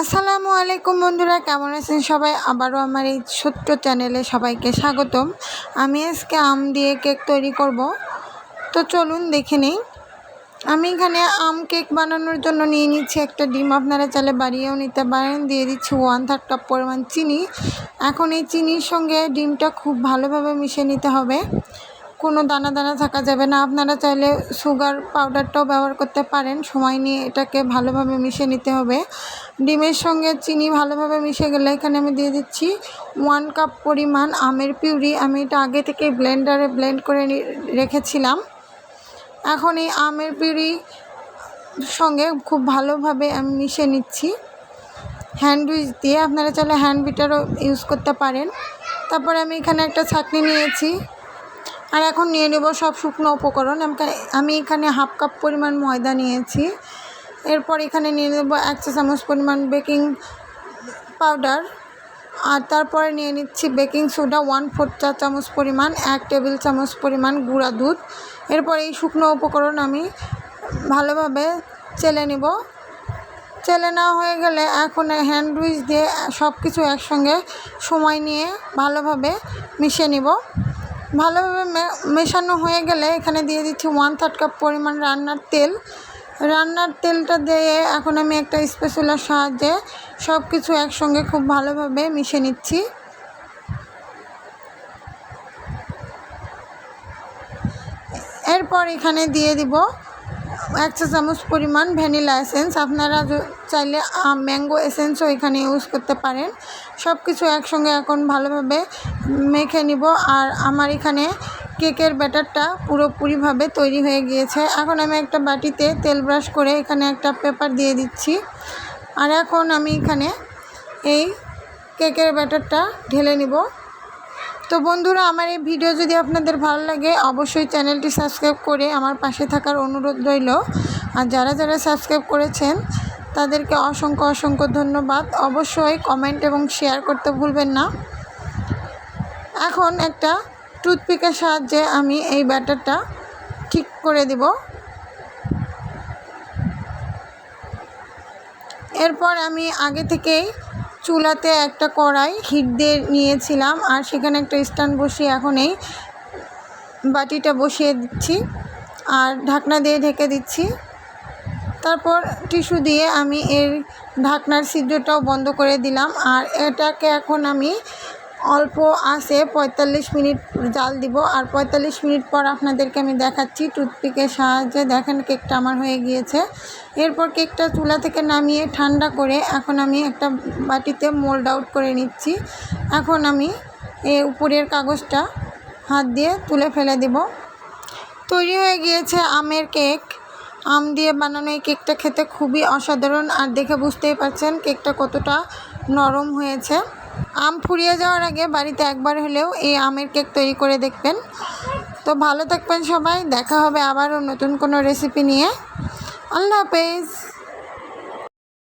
আসসালামু আলাইকুম বন্ধুরা, কেমন আছেন সবাই? আবারও আমার এই ছোট্ট চ্যানেলে সবাইকে স্বাগতম। আমি আজকে আম দিয়ে কেক তৈরি করব, তো চলুন দেখে নিই। আমি এখানে আম কেক বানানোর জন্য নিয়ে নিচ্ছি একটা ডিম, আপনারা চাইলে বাড়িয়েও নিতে পারেন। দিয়ে দিচ্ছি 1/3 কাপ পরিমাণ চিনি। এখন এই চিনির সঙ্গে ডিমটা খুব ভালোভাবে মিশিয়ে নিতে হবে, কোনো দানা দানা থাকা যাবে না। আপনারা চাইলে সুগার পাউডারটাও ব্যবহার করতে পারেন। সময় নিয়ে এটাকে ভালোভাবে মিশিয়ে নিতে হবে। ডিমের সঙ্গে চিনি ভালোভাবে মিশে গেলে এখানে আমি দিয়ে দিচ্ছি 1 কাপ পরিমাণ আমের পিউরি। আমি এটা আগে থেকে ব্লেন্ডারে ব্লেন্ড করে রেখেছিলাম। এখন এই আমের পিউরি সঙ্গে খুব ভালোভাবে আমি মিশিয়ে নিচ্ছি হ্যান্ড উইচ দিয়ে। আপনারা চাইলে হ্যান্ড বিটারও ইউজ করতে পারেন। তারপরে আমি এখানে একটা ছাঁকনি নিয়েছি, আর এখন নিয়ে নেব সব শুকনো উপকরণ। আমি এখানে 1/2 কাপ পরিমাণ ময়দা নিয়েছি। এরপর এখানে নিয়ে নেব 1 চা চামচ পরিমাণ বেকিং পাউডার, আর তারপরে নিয়ে নিচ্ছি বেকিং সোডা 1/4 চা চামচ পরিমাণ, 1 টেবিল চামচ পরিমাণ গুঁড়া দুধ। এরপর এই শুকনো উপকরণ আমি ভালোভাবে চেলে নেব। চেলে নেওয়া হয়ে গেলে এখন হ্যান্ড উইচ দিয়ে সব কিছু একসঙ্গে সময় নিয়ে ভালোভাবে মিশিয়ে নেব। ভালোভাবে মেশানো হয়ে গেলে এখানে দিয়ে দিচ্ছি 1/3 কাপ পরিমাণ রান্নার তেল। রান্নার তেলটা দিয়ে এখন আমি একটা স্প্যাচুলার সাহায্যে সব কিছু একসঙ্গে খুব ভালোভাবে মিশিয়ে নিচ্ছি। এরপর এখানে দিয়ে দিব 1 চা চামচ পরিমাণ ভ্যানিলা এসেন্স। আপনারা চাইলে ম্যাঙ্গো এসেন্সও এখানে ইউজ করতে পারেন। সব কিছু একসঙ্গে এখন ভালোভাবে মেখে নিব। আর আমার এখানে কেকের ব্যাটারটা পুরোপুরিভাবে তৈরি হয়ে গিয়েছে। এখন আমি একটা বাটিতে তেল ব্রাশ করে এখানে একটা পেপার দিয়ে দিচ্ছি। আর এখন আমি এখানে এই কেকের ব্যাটারটা ঢেলে নিব। তো বন্ধুরা, আমার এই ভিডিও যদি আপনাদের ভালো লাগে অবশ্যই চ্যানেলটি সাবস্ক্রাইব করে আমার পাশে থাকার অনুরোধ রইল। আর যারা যারা সাবস্ক্রাইব করেছেন তাদেরকে অসংখ্য অসংখ্য ধন্যবাদ। অবশ্যই কমেন্ট এবং শেয়ার করতে ভুলবেন না। এখন একটা টুথপিকের সাহায্যে আমি এই ব্যাটারটা ঠিক করে দেব। এরপর আমি আগে থেকেই চুলাতে একটা কড়াই হিট দিয়ে নিয়েছিলাম, আর সেখানে একটা স্ট্যান্ড বসিয়ে এখন এই বাটিটা বসিয়ে দিচ্ছি আর ঢাকনা দিয়ে ঢেকে দিচ্ছি। তারপর টিস্যু দিয়ে আমি এর ঢাকনার ছিদ্রটাও বন্ধ করে দিলাম। আর এটাকে এখন আমি অল্প আঁচে 45 মিনিট জাল দিব। আর 45 মিনিট পর আপনাদেরকে আমি দেখাচ্ছি টুথপিকের সাহায্যে। দেখেন কেকটা আমার হয়ে গিয়েছে। এরপর কেকটা চুলা থেকে নামিয়ে ঠান্ডা করে এখন আমি একটা বাটিতে মোল্ড আউট করে নিচ্ছি। এখন আমি এই উপরের কাগজটা হাত দিয়ে তুলে ফেলে দেব। তৈরি হয়ে গিয়েছে আমের কেক। আম দিয়ে বানানো এই কেকটা খেতে খুবই অসাধারণ, আর দেখে বুঝতেই পারছেন কেকটা কতটা নরম হয়েছে। আম ফুরিয়ে যাওয়ার আগে বাড়িতে একবার হলেও এই আমের কেক তৈরি করে দেখবেন। তো ভালো থাকবেন সবাই, দেখা হবে আবারও নতুন কোনো রেসিপি নিয়ে। আল্লাহ হাফেজ।